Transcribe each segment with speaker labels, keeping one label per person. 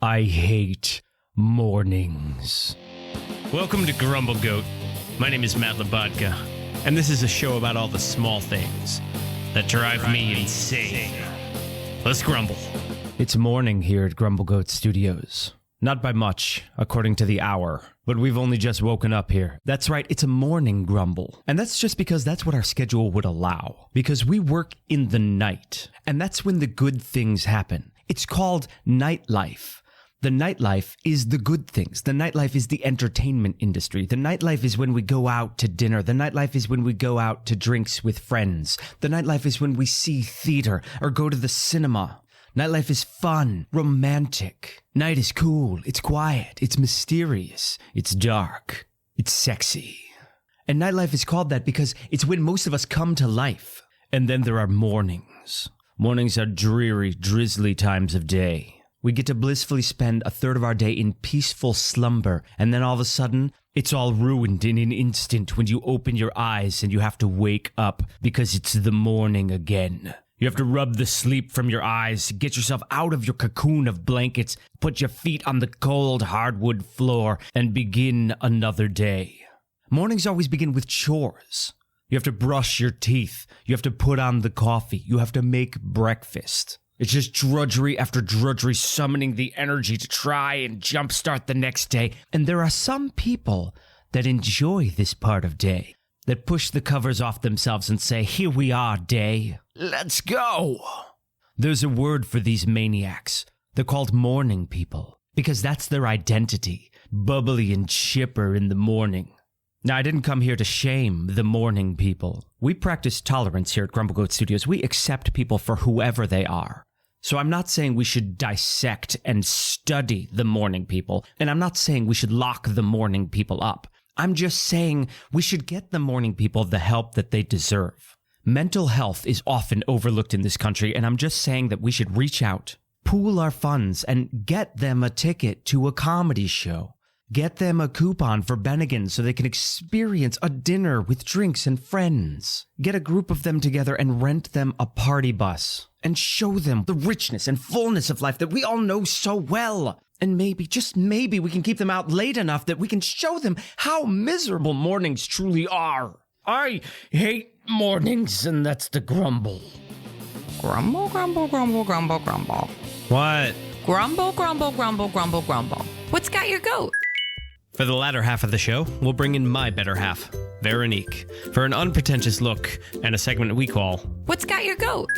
Speaker 1: I hate mornings. Welcome to Grumble Goat. My name is Mat and this is a show about all the small things that drive me insane. Let's grumble. It's morning here at Grumble Goat Studios. Not by much, according to the hour, but we've only just woken up here. That's right, it's a morning grumble. And that's just because that's what our schedule would allow. Because we work in the night, and that's when the good things happen. It's called nightlife. The nightlife is the good things. The nightlife is the entertainment industry. The nightlife is when we go out to dinner. The nightlife is when we go out to drinks with friends. The nightlife is when we see theater or go to the cinema. Nightlife is fun, romantic. Night is cool, it's quiet, it's mysterious, it's dark, it's sexy. And nightlife is called that because it's when most of us come to life. And then there are mornings. Mornings are dreary, drizzly times of day. We get to blissfully spend a third of our day in peaceful slumber, and then all of a sudden, it's all ruined in an instant when you open your eyes and you have to wake up because it's the morning again. You have to rub the sleep from your eyes, get yourself out of your cocoon of blankets, put your feet on the cold hardwood floor, and begin another day. Mornings always begin with chores. You have to brush your teeth. You have to put on the coffee. You have to make breakfast. It's just drudgery after drudgery, summoning the energy to try and jumpstart the next day. And there are some people that enjoy this part of day, that push the covers off themselves and say, here we are, day. Let's go. There's a word for these maniacs. They're called morning people, because that's their identity, bubbly and chipper in the morning. Now, I didn't come here to shame the morning people. We practice tolerance here at Grumble Goat Studios. We accept people for whoever they are. So I'm not saying we should dissect and study the morning people, and I'm not saying we should lock the morning people up. I'm just saying we should get the morning people the help that they deserve. Mental health is often overlooked in this country, and I'm just saying that we should reach out, pool our funds, and get them a ticket to a comedy show. Get them a coupon for Bennigan so they can experience a dinner with drinks and friends. Get a group of them together and rent them a party bus and show them the richness and fullness of life that we all know so well. And maybe, just maybe, we can keep them out late enough that we can show them how miserable mornings truly are. I hate mornings, and that's the grumble.
Speaker 2: Grumble, grumble, grumble, grumble, grumble.
Speaker 1: What?
Speaker 2: Grumble, grumble, grumble, grumble, grumble. What's got your goat?
Speaker 1: For the latter half of the show, we'll bring in my better half, Veronique, for an unpretentious look and a segment we call...
Speaker 2: What's got your goat?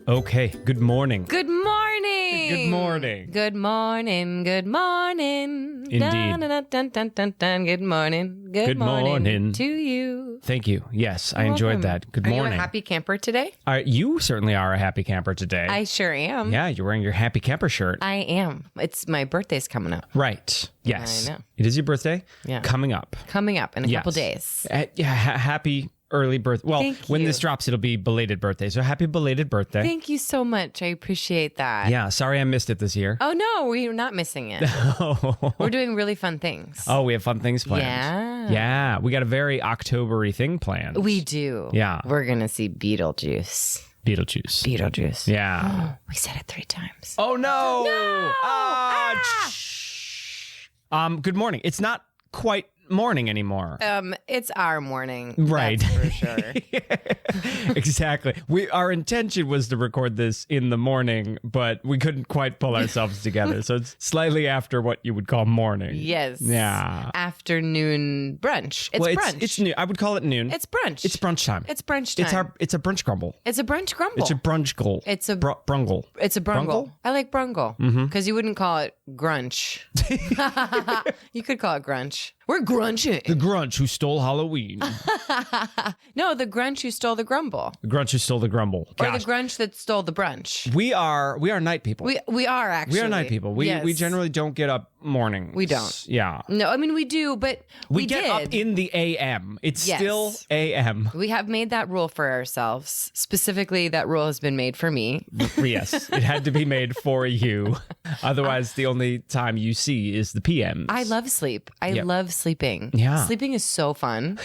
Speaker 1: Okay, good morning.
Speaker 2: Good morning.
Speaker 1: Good morning.
Speaker 2: Good morning. Good morning.
Speaker 1: Indeed.
Speaker 2: Dun, dun, dun, dun, dun, dun. Good morning. Good morning to you.
Speaker 1: Thank you. Yes,
Speaker 2: You're
Speaker 1: I enjoyed
Speaker 2: welcome.
Speaker 1: that. Good
Speaker 2: Are
Speaker 1: morning.
Speaker 2: you a happy camper today?
Speaker 1: You certainly are a happy camper today.
Speaker 2: I sure am.
Speaker 1: Yeah, you're wearing your happy camper shirt.
Speaker 2: I am. It's my birthday's coming up.
Speaker 1: Right. Yes.
Speaker 2: I know.
Speaker 1: It is your birthday?
Speaker 2: Yeah.
Speaker 1: Coming up.
Speaker 2: Coming up in a
Speaker 1: Yes.
Speaker 2: couple days.
Speaker 1: Happy early birthday. Well,
Speaker 2: Thank
Speaker 1: when
Speaker 2: you.
Speaker 1: this drops, it'll be belated birthday. So happy belated birthday.
Speaker 2: Thank you so much. I appreciate that.
Speaker 1: Yeah, sorry I missed it this year.
Speaker 2: Oh, no, we're not missing it. We're doing really fun things.
Speaker 1: Oh, we have fun things planned.
Speaker 2: Yeah.
Speaker 1: Yeah, we got a very October-y thing planned.
Speaker 2: We do.
Speaker 1: Yeah.
Speaker 2: We're going to see Beetlejuice.
Speaker 1: Beetlejuice. Yeah.
Speaker 2: We said it 3 times.
Speaker 1: Oh, no.
Speaker 2: No!
Speaker 1: Good morning. It's not quite morning anymore.
Speaker 2: It's our morning.
Speaker 1: Right.
Speaker 2: That's for sure.
Speaker 1: Exactly. Our intention was to record this in the morning, but we couldn't quite pull ourselves together. So it's slightly after what you would call morning.
Speaker 2: Yes.
Speaker 1: Yeah.
Speaker 2: Afternoon brunch. It's brunch.
Speaker 1: It's noon. I would call it noon.
Speaker 2: It's brunch.
Speaker 1: It's brunch time.
Speaker 2: It's brunch time.
Speaker 1: It's a brunch grumble.
Speaker 2: It's a brunch grumble.
Speaker 1: It's a brunch goal.
Speaker 2: It's a
Speaker 1: brungle.
Speaker 2: It's a brungle.
Speaker 1: Brungle?
Speaker 2: I like brungle because you wouldn't call it grunch. You could call it grunch. We're grunching.
Speaker 1: The grunch who stole Halloween.
Speaker 2: No, the grunch who stole the grumble.
Speaker 1: The grunch who stole the grumble.
Speaker 2: Or
Speaker 1: Gosh.
Speaker 2: the grunch that stole the brunch.
Speaker 1: We are night people.
Speaker 2: We are actually.
Speaker 1: We are night people.
Speaker 2: Yes.
Speaker 1: We generally don't get up mornings.
Speaker 2: We don't.
Speaker 1: Yeah.
Speaker 2: No, I mean we do, but
Speaker 1: We get
Speaker 2: did.
Speaker 1: up in the AM. It's
Speaker 2: Yes.
Speaker 1: still AM.
Speaker 2: We have made that rule for ourselves. Specifically, that rule has been made for me.
Speaker 1: Yes, it had to be made for you. Otherwise, the only time you see is the PMs.
Speaker 2: I love sleep. I
Speaker 1: Yep.
Speaker 2: love sleeping.
Speaker 1: Yeah.
Speaker 2: Sleeping is so fun.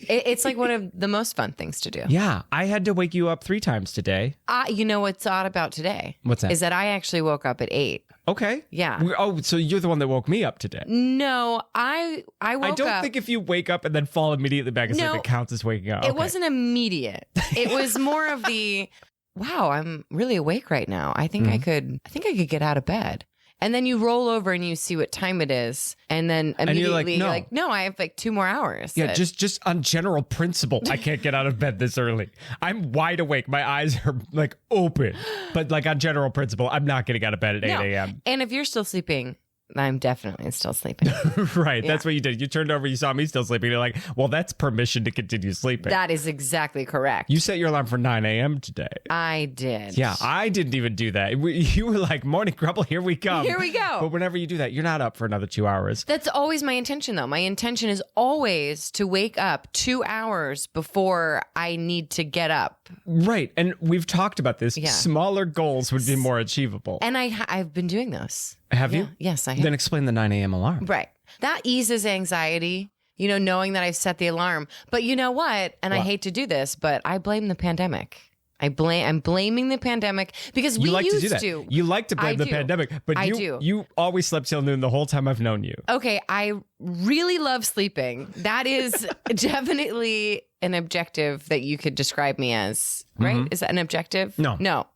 Speaker 2: It's like one of the most fun things to do.
Speaker 3: Yeah. I had to wake you up 3 times today.
Speaker 2: You know what's odd about today?
Speaker 3: What's that?
Speaker 2: Is that I actually woke up at 8.
Speaker 3: Okay.
Speaker 2: Yeah.
Speaker 3: So you're the one that woke me up today.
Speaker 2: No, I woke up.
Speaker 3: I don't think if you wake up and then fall immediately back asleep, it counts as waking up.
Speaker 2: It wasn't immediate. It was more of the, wow, I'm really awake right now. I think I could get out of bed. And then you roll over and you see what time it is. And then immediately you're like, no, I have like 2 more hours.
Speaker 3: Yeah, just on general principle, I can't get out of bed this early. I'm wide awake. My eyes are like open. But like on general principle, I'm not getting out of bed at 8 a.m.
Speaker 2: And if you're still sleeping, I'm definitely still sleeping.
Speaker 3: Right. That's what you did. You turned over, you saw me still sleeping. You're like, well, that's permission to continue sleeping.
Speaker 2: That is exactly correct.
Speaker 3: You set your alarm for 9 a.m. today.
Speaker 2: I did.
Speaker 3: Yeah, I didn't even do that. You were like, morning, Grumble, here we come.
Speaker 2: Here we go.
Speaker 3: But whenever you do that, you're not up for another 2 hours.
Speaker 2: That's always my intention, though. My intention is always to wake up 2 hours before I need to get up.
Speaker 3: Right. And we've talked about this.
Speaker 2: Yeah.
Speaker 3: Smaller goals would be more achievable.
Speaker 2: And I've been doing those.
Speaker 3: Have you?
Speaker 2: Yes, I have.
Speaker 3: Then explain the 9 a.m. alarm.
Speaker 2: Right. That eases anxiety, knowing that I've set the alarm. But you know what? And I hate to do this, but I blame the pandemic. I'm blaming the pandemic because we
Speaker 3: like
Speaker 2: used
Speaker 3: to do that. You like to blame the pandemic, but you always slept till noon the whole time I've known you.
Speaker 2: Okay, I really love sleeping. That is definitely an objective that you could describe me as, right?
Speaker 3: Mm-hmm.
Speaker 2: Is that an objective?
Speaker 3: No.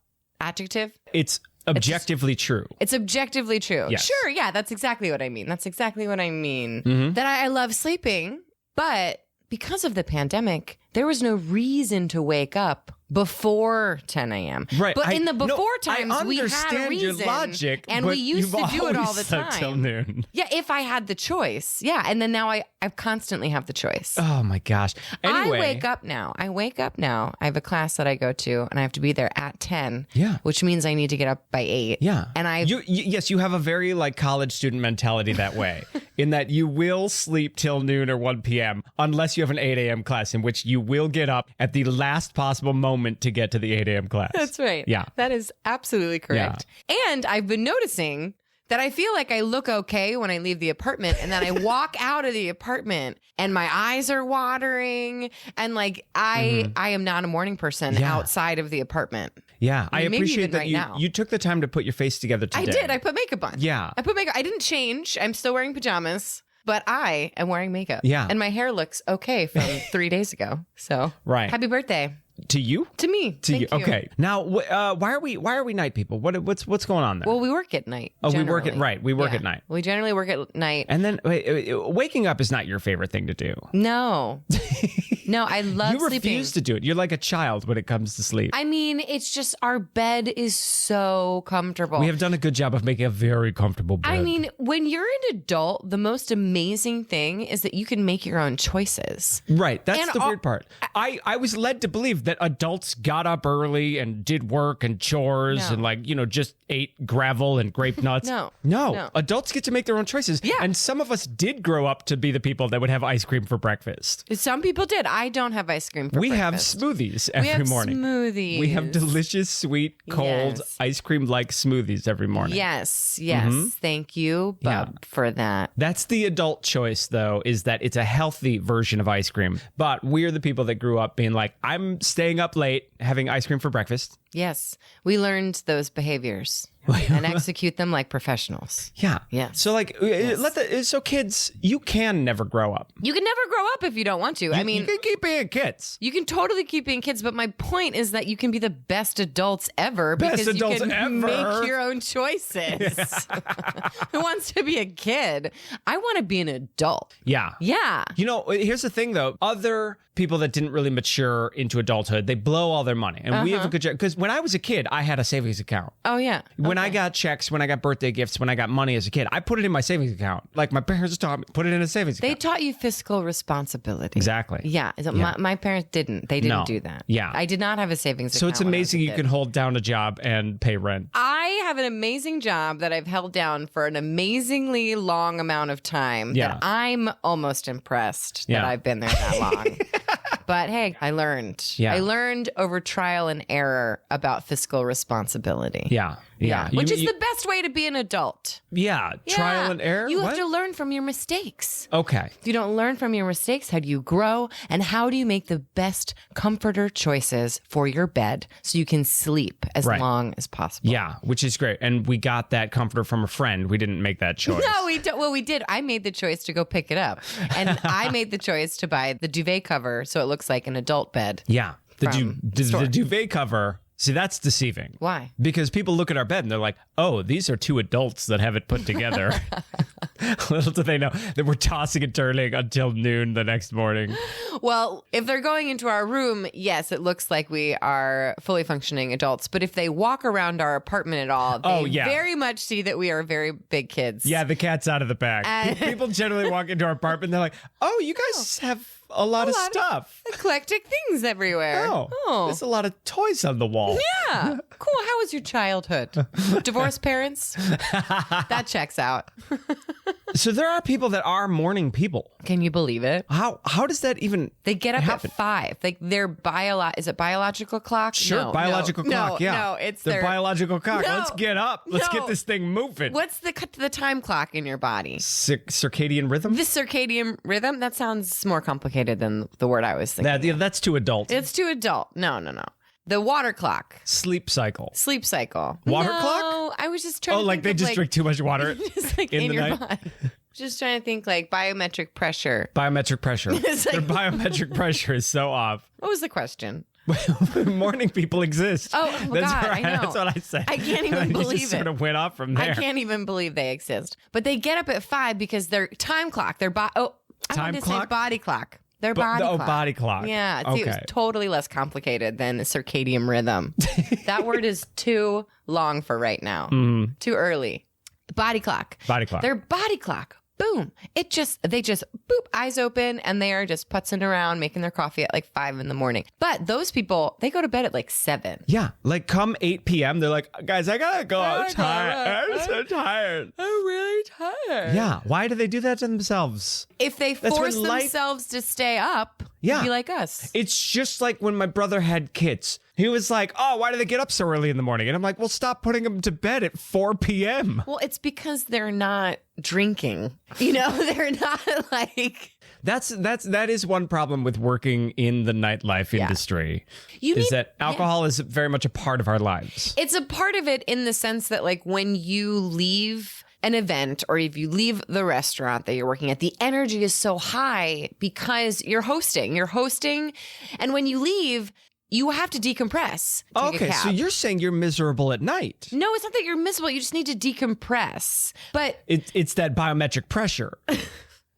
Speaker 2: Adjective?
Speaker 3: It's objectively true.
Speaker 2: It's objectively true.
Speaker 3: Yes.
Speaker 2: Sure, yeah, that's exactly what I mean. That I love sleeping, but because of the pandemic, there was no reason to wake up before 10 a.m.
Speaker 3: Right.
Speaker 2: But in the before times, we had a reason.
Speaker 3: Your logic,
Speaker 2: and we used to do it all the
Speaker 3: slept till
Speaker 2: time.
Speaker 3: Noon.
Speaker 2: Yeah, if I had the choice. Yeah, and then now I constantly have the choice.
Speaker 3: Oh my gosh. Anyway.
Speaker 2: I wake up now. I have a class that I go to, and I have to be there at 10.
Speaker 3: Yeah.
Speaker 2: Which means I need to get up by 8.
Speaker 3: Yeah.
Speaker 2: And
Speaker 3: yes, you have a very like college student mentality that way, in that you will sleep till noon or 1 p.m. unless you have an 8 a.m. class in which you will get up at the last possible moment to get to the 8 a.m. class.
Speaker 2: That's right.
Speaker 3: Yeah.
Speaker 2: That is absolutely correct. Yeah. And I've been noticing that I feel like I look okay when I leave the apartment, and then I walk out of the apartment and my eyes are watering, and like I am not a morning person outside of the apartment.
Speaker 3: Yeah, I appreciate that
Speaker 2: right
Speaker 3: you took the time to put your face together today.
Speaker 2: I did. I put makeup on.
Speaker 3: Yeah.
Speaker 2: I put makeup. I didn't change. I'm still wearing pajamas, but I am wearing makeup.
Speaker 3: Yeah.
Speaker 2: And my hair looks okay from 3 days ago. So
Speaker 3: right.
Speaker 2: Happy birthday.
Speaker 3: To you?
Speaker 2: To me.
Speaker 3: To you.
Speaker 2: Thank you.
Speaker 3: Okay. Now, why are we night people? What's going on there?
Speaker 2: Well, we work at night.
Speaker 3: Oh,
Speaker 2: generally.
Speaker 3: we work at right. We work at night.
Speaker 2: We generally work at night.
Speaker 3: And then waking up is not your favorite thing to do.
Speaker 2: No. No, I love
Speaker 3: you
Speaker 2: sleeping.
Speaker 3: refuse to do it. You're like a child when it comes to sleep.
Speaker 2: I mean, it's just our bed is so comfortable.
Speaker 3: We have done a good job of making a very comfortable bed.
Speaker 2: I mean, when you're an adult, the most amazing thing is that you can make your own choices.
Speaker 3: Right. That's the weird part. I was led to believe that adults got up early and did work and chores and just ate gravel and grape nuts. No. Adults get to make their own choices.
Speaker 2: Yeah.
Speaker 3: And some of us did grow up to be the people that would have ice cream for breakfast.
Speaker 2: Some people did. I don't have ice cream for breakfast.
Speaker 3: We have smoothies every morning.
Speaker 2: Smoothies.
Speaker 3: We have delicious, sweet, cold ice cream-like smoothies every morning.
Speaker 2: Yes. Thank you, Bub, for that.
Speaker 3: That's the adult choice, though, is that it's a healthy version of ice cream. But we're the people that grew up being like, I'm staying up late, having ice cream for breakfast.
Speaker 2: Yes. We learned those behaviors and execute them like professionals.
Speaker 3: Yeah.
Speaker 2: Yes.
Speaker 3: So so kids, you can never grow up.
Speaker 2: You can never grow up if you don't want to. I mean,
Speaker 3: you can keep being kids.
Speaker 2: You can totally keep being kids, but my point is that you can be the best adults ever because you can make your own choices. Who wants to be a kid? I want to be an adult.
Speaker 3: Yeah.
Speaker 2: Yeah.
Speaker 3: Here's the thing, though. Other people that didn't really mature into adulthood, they blow all their money. And we have a good job. Because when I was a kid, I had a savings account.
Speaker 2: Oh, yeah.
Speaker 3: When I got checks, when I got birthday gifts, when I got money as a kid, I put it in my savings account. Like my parents taught me, put it in a savings account.
Speaker 2: They taught you fiscal responsibility.
Speaker 3: Exactly.
Speaker 2: Yeah. My parents didn't. They didn't do that.
Speaker 3: Yeah.
Speaker 2: I did not have a savings account.
Speaker 3: So it's amazing you can hold down a job and pay rent.
Speaker 2: I have an amazing job that I've held down for an amazingly long amount of time.
Speaker 3: Yeah.
Speaker 2: That I'm almost impressed that I've been there that long. But hey, I learned.
Speaker 3: Yeah.
Speaker 2: I learned over trial and error about fiscal responsibility.
Speaker 3: Yeah. Yeah.
Speaker 2: Which is the best way to be an adult.
Speaker 3: Yeah. Trial and error.
Speaker 2: You
Speaker 3: What?
Speaker 2: have to learn from your mistakes.
Speaker 3: Okay.
Speaker 2: If you don't learn from your mistakes, how do you grow? And how do you make the best comforter choices for your bed so you can sleep as long as possible?
Speaker 3: Yeah, which is great. And we got that comforter from a friend. We didn't make that choice.
Speaker 2: No, we don't. Well, we did. I made the choice to go pick it up. And I made the choice to buy the duvet cover so it looks like an adult bed.
Speaker 3: Yeah. The
Speaker 2: store.
Speaker 3: duvet cover. See, that's deceiving.
Speaker 2: Why?
Speaker 3: Because people look at our bed and they're like, oh, these are two adults that have it put together. Little do they know that we're tossing and turning until noon the next morning.
Speaker 2: Well, if they're going into our room, yes, it looks like we are fully functioning adults. But if they walk around our apartment at all, they very much see that we are very big kids.
Speaker 3: Yeah, the cat's out of the bag. People generally walk into our apartment and they're like, oh, you guys have a lot of stuff.
Speaker 2: Eclectic things everywhere.
Speaker 3: Oh, there's a lot of toys on the wall.
Speaker 2: Yeah. Cool. How was your childhood? Divorced parents? That checks out.
Speaker 3: So there are people that are morning people.
Speaker 2: Can you believe it?
Speaker 3: How does that even
Speaker 2: They get up
Speaker 3: happen?
Speaker 2: at 5. Like their is it biological clock?
Speaker 3: Sure,
Speaker 2: No,
Speaker 3: biological clock. Yeah,
Speaker 2: No, it's
Speaker 3: the
Speaker 2: their
Speaker 3: biological clock.
Speaker 2: No,
Speaker 3: Let's get up. Let's get this thing moving.
Speaker 2: What's the time clock in your body?
Speaker 3: Circadian rhythm?
Speaker 2: The circadian rhythm? That sounds more complicated than the word I was thinking.
Speaker 3: That's too adult.
Speaker 2: It's too adult. No. The water clock.
Speaker 3: Sleep cycle.
Speaker 2: No,
Speaker 3: Water clock?
Speaker 2: I was just trying to
Speaker 3: like
Speaker 2: think
Speaker 3: they just drink too much water
Speaker 2: just like
Speaker 3: in the
Speaker 2: your
Speaker 3: night?
Speaker 2: body. Just trying to think like biometric pressure.
Speaker 3: Biometric pressure.
Speaker 2: It's like-
Speaker 3: Their biometric pressure is so off.
Speaker 2: What was the question?
Speaker 3: Morning people exist.
Speaker 2: Oh, God, I know.
Speaker 3: That's what I said.
Speaker 2: I can't even
Speaker 3: And
Speaker 2: believe
Speaker 3: just sort
Speaker 2: it.
Speaker 3: of went off from there.
Speaker 2: I can't even believe they exist. But they get up at 5 because their time clock, I wanted to say body clock. Their body clock.
Speaker 3: Body clock.
Speaker 2: Yeah. See,
Speaker 3: Okay.
Speaker 2: it was totally less complicated than circadian rhythm. That word is too long for right now. Too early. Body clock.
Speaker 3: Body clock.
Speaker 2: Their body clock. Boom. They just boop, eyes open, and they are just putzing around making their coffee at like 5 in the morning. But those people, they go to bed at like 7.
Speaker 3: Yeah, like come 8 p.m., they're like, guys, I gotta go. I'm tired. I'm so tired.
Speaker 2: I'm really tired.
Speaker 3: Yeah, why do they do that to themselves?
Speaker 2: If they
Speaker 3: That's
Speaker 2: force
Speaker 3: when life-
Speaker 2: themselves to stay up,
Speaker 3: Yeah.
Speaker 2: be like us.
Speaker 3: It's just like when my brother had kids. He was like, oh, why do they get up so early in the morning? And I'm like, well, stop putting them to bed at 4 p.m.
Speaker 2: Well, it's because they're not drinking. You know, they're not like...
Speaker 3: That is one problem with working in the nightlife industry. That alcohol is very much a part of our lives.
Speaker 2: It's a part of it in the sense that like when you leave an event or if you leave the restaurant that you're working at, the energy is so high because you're hosting. And when you leave, you have to decompress. Take a cab.
Speaker 3: So you're saying you're miserable at night.
Speaker 2: No, it's not that you're miserable. You just need to decompress. But
Speaker 3: It's that biometric pressure.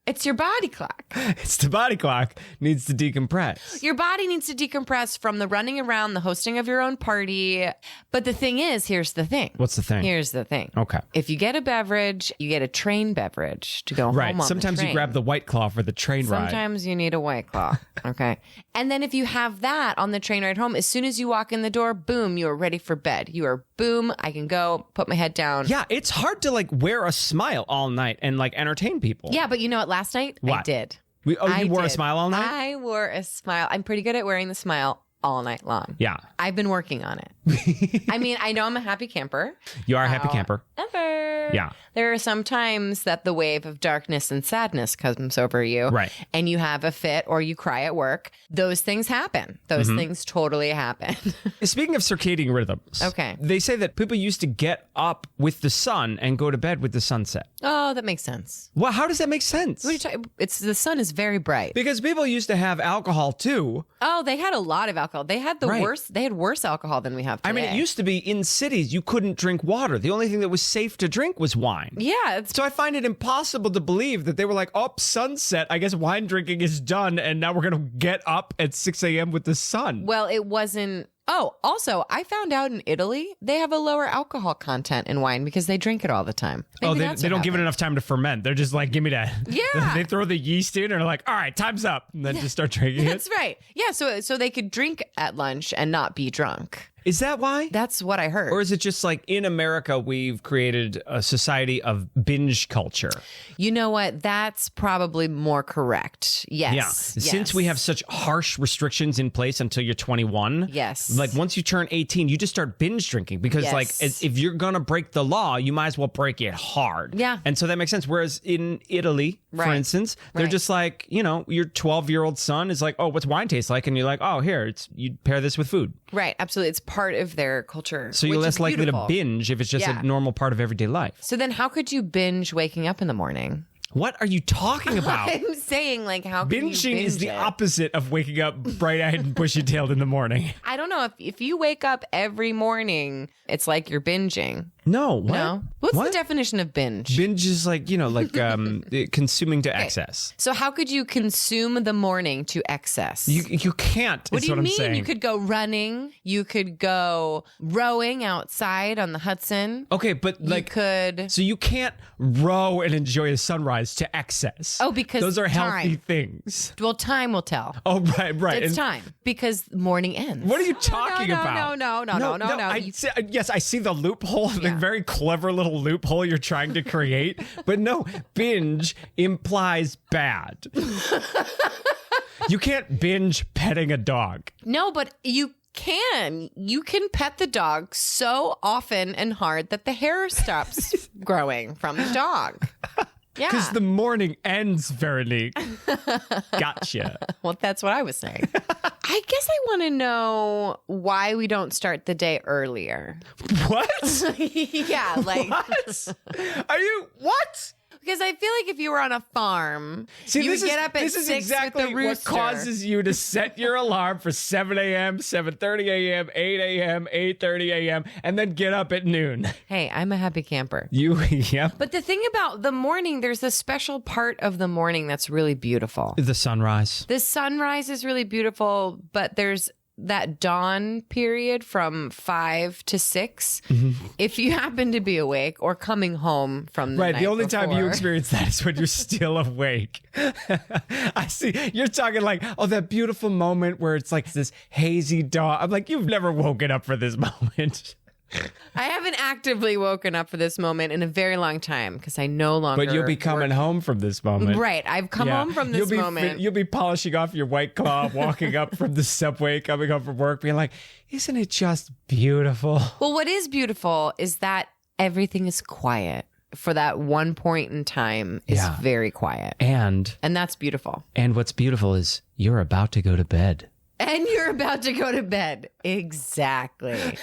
Speaker 2: it's your body clock.
Speaker 3: It's the body clock needs to decompress.
Speaker 2: Your body needs to decompress from the running around, the hosting of your own party. But the thing is, here's the thing.
Speaker 3: What's the thing?
Speaker 2: Here's the thing.
Speaker 3: Okay.
Speaker 2: If you get a beverage, you get a train beverage to go home on
Speaker 3: Sometimes
Speaker 2: the train.
Speaker 3: you grab the White Claw for the train ride.
Speaker 2: Sometimes you need a White Claw. Okay. And then if you have that on the train ride home, as soon as you walk in the door, boom, you are ready for bed. You are boom, I can go, put my head down.
Speaker 3: Yeah, it's hard to like wear a smile all night and like entertain people.
Speaker 2: Yeah, but you know what? Last night, I
Speaker 3: What?
Speaker 2: did.
Speaker 3: You wore a
Speaker 2: did.
Speaker 3: smile all night?
Speaker 2: I wore a smile. I'm pretty good at wearing the smile all night long.
Speaker 3: Yeah.
Speaker 2: I've been working on it. I mean, I know I'm a happy camper.
Speaker 3: You are a happy camper.
Speaker 2: Ever.
Speaker 3: Yeah.
Speaker 2: There are some times that the wave of darkness and sadness comes over you.
Speaker 3: Right.
Speaker 2: And you have a fit or you cry at work. Those things happen. Those things totally happen.
Speaker 3: Speaking of circadian rhythms.
Speaker 2: Okay.
Speaker 3: They say that people used to get up with the sun and go to bed with the sunset.
Speaker 2: Oh, that makes sense.
Speaker 3: Well, how does that make sense?
Speaker 2: What are you talking? The sun is very bright.
Speaker 3: Because people used to have alcohol too.
Speaker 2: Oh, they had a lot of alcohol. They had worst. They had worse alcohol than we have today.
Speaker 3: I mean, it used to be in cities you couldn't drink water. The only thing that was safe to drink was wine.
Speaker 2: Yeah.
Speaker 3: So I find it impossible to believe that they were like, oh, sunset, I guess wine drinking is done, and now we're going to get up at 6 a.m. with the sun.
Speaker 2: Well, it wasn't. Oh, also, I found out in Italy, they have a lower alcohol content in wine because they drink it all the time. Maybe
Speaker 3: They
Speaker 2: that's
Speaker 3: don't
Speaker 2: what
Speaker 3: give it
Speaker 2: happened.
Speaker 3: enough time to ferment. They're just like, give me that.
Speaker 2: Yeah.
Speaker 3: They throw the yeast in and are like, all right, time's up. And then just start drinking it.
Speaker 2: That's right. Yeah, so they could drink at lunch and not be drunk.
Speaker 3: Is that why?
Speaker 2: That's what I heard.
Speaker 3: Or is it just like in America, we've created a society of binge culture?
Speaker 2: You know what? That's probably more correct. Yes.
Speaker 3: Yeah.
Speaker 2: Yes.
Speaker 3: Since we have such harsh restrictions in place until you're 21.
Speaker 2: Yes.
Speaker 3: Like once you turn 18, you just start binge drinking because
Speaker 2: Yes.
Speaker 3: like if you're going to break the law, you might as well break it hard.
Speaker 2: Yeah.
Speaker 3: And so that makes sense. Whereas in Italy, for
Speaker 2: Right.
Speaker 3: instance, they're
Speaker 2: Right.
Speaker 3: just like, you know, your 12-year-old son is like, oh, what's wine taste like? And you're like, oh, here, you pair this with food.
Speaker 2: Right. Absolutely. It's part of their culture.
Speaker 3: So you're
Speaker 2: which
Speaker 3: less
Speaker 2: is
Speaker 3: likely
Speaker 2: beautiful.
Speaker 3: to binge if it's just
Speaker 2: Yeah.
Speaker 3: a normal part of everyday life.
Speaker 2: So then how could you binge waking up in the morning?
Speaker 3: What are you talking about?
Speaker 2: I'm saying, like, how can you
Speaker 3: Binging
Speaker 2: binge
Speaker 3: is the
Speaker 2: it?
Speaker 3: opposite of waking up bright-eyed and bushy-tailed in the morning.
Speaker 2: I don't know. If you wake up every morning, it's like you're binging.
Speaker 3: No, what?
Speaker 2: No? What's
Speaker 3: What?
Speaker 2: the definition of binge?
Speaker 3: Binge is like, you know, like consuming to excess.
Speaker 2: So how could you consume the morning to excess?
Speaker 3: You can't.
Speaker 2: What
Speaker 3: is
Speaker 2: do you
Speaker 3: what I'm
Speaker 2: mean?
Speaker 3: saying.
Speaker 2: You could go running. You could go rowing outside on the Hudson.
Speaker 3: Okay, but like,
Speaker 2: you could.
Speaker 3: so you can't row and enjoy a sunrise to excess.
Speaker 2: Oh, because
Speaker 3: those are healthy
Speaker 2: time.
Speaker 3: things.
Speaker 2: Well, time will tell.
Speaker 3: Oh, right.
Speaker 2: It's
Speaker 3: And
Speaker 2: time because morning ends.
Speaker 3: what are you talking about?
Speaker 2: No.
Speaker 3: Yes, I see the loophole, the
Speaker 2: Yeah.
Speaker 3: very clever little loophole you're trying to create. But no, binge implies bad. You can't binge petting a dog.
Speaker 2: No, but you can. You can pet the dog so often and hard that the hair stops growing from the dog. Yeah.
Speaker 3: Because the morning ends, Veronique. Gotcha.
Speaker 2: Well, that's what I was saying. I guess I want to know why we don't start the day earlier.
Speaker 3: What?
Speaker 2: Yeah, like
Speaker 3: What? Are you what?
Speaker 2: because I feel like if you were on a farm,
Speaker 3: See,
Speaker 2: you
Speaker 3: this
Speaker 2: would get
Speaker 3: is,
Speaker 2: up at
Speaker 3: this is
Speaker 2: 6
Speaker 3: exactly
Speaker 2: with the
Speaker 3: what
Speaker 2: rooster.
Speaker 3: causes you to set your alarm for 7 a.m., 7:30 a.m., 8 a.m., 8:30 a.m., and then get up at noon.
Speaker 2: Hey, I'm a happy camper.
Speaker 3: Yep.
Speaker 2: But the thing about the morning, there's a special part of the morning that's really beautiful.
Speaker 3: The sunrise.
Speaker 2: The sunrise is really beautiful, but there's that dawn period from 5 to 6. If you happen to be awake or coming home from the
Speaker 3: Right,
Speaker 2: night
Speaker 3: the only time you
Speaker 2: before.
Speaker 3: experience that is when you're still awake. I see. You're talking like, oh, that beautiful moment where it's like this hazy dawn. I'm like, you've never woken up for this moment.
Speaker 2: I haven't actively woken up for this moment in a very long time because I no longer.
Speaker 3: But you'll be coming home from this moment.
Speaker 2: Right, I've come
Speaker 3: Yeah.
Speaker 2: home from this moment.
Speaker 3: You'll be polishing off your White Claw, walking up from the subway, coming home from work, being like, isn't it just beautiful?
Speaker 2: Well, what is beautiful is that everything is quiet. For that one point in time is
Speaker 3: Yeah.
Speaker 2: very quiet.
Speaker 3: And
Speaker 2: And that's beautiful.
Speaker 3: what's beautiful is you're about to go to bed.
Speaker 2: And you're about to go to bed. Exactly.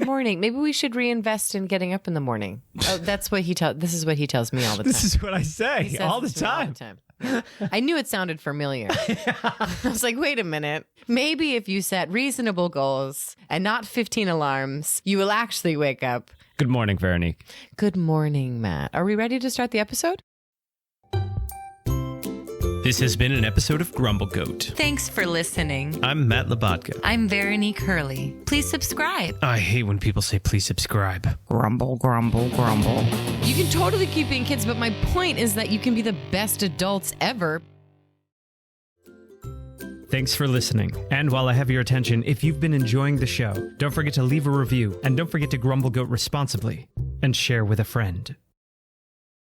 Speaker 2: Morning. Maybe we should reinvest in getting up in the morning. Oh, that's what this is what he tells me all the time.
Speaker 3: This is what I say
Speaker 2: He says
Speaker 3: all the
Speaker 2: this to me
Speaker 3: time.
Speaker 2: Yeah. I knew it sounded familiar. I was like, wait a minute. Maybe if you set reasonable goals and not 15 alarms, you will actually wake up.
Speaker 3: Good morning, Veronique.
Speaker 2: Good morning, Matt. Are we ready to start the episode?
Speaker 1: This has been an episode of Grumble Goat.
Speaker 4: Thanks for listening.
Speaker 1: I'm Matt Labatka.
Speaker 4: I'm Veronique Hurley. Please subscribe.
Speaker 1: I hate when people say please subscribe.
Speaker 2: Grumble, grumble, grumble. You can totally keep being kids, but my point is that you can be the best adults ever.
Speaker 1: Thanks for listening. And while I have your attention, if you've been enjoying the show, don't forget to leave a review and don't forget to Grumble Goat responsibly and share with a friend.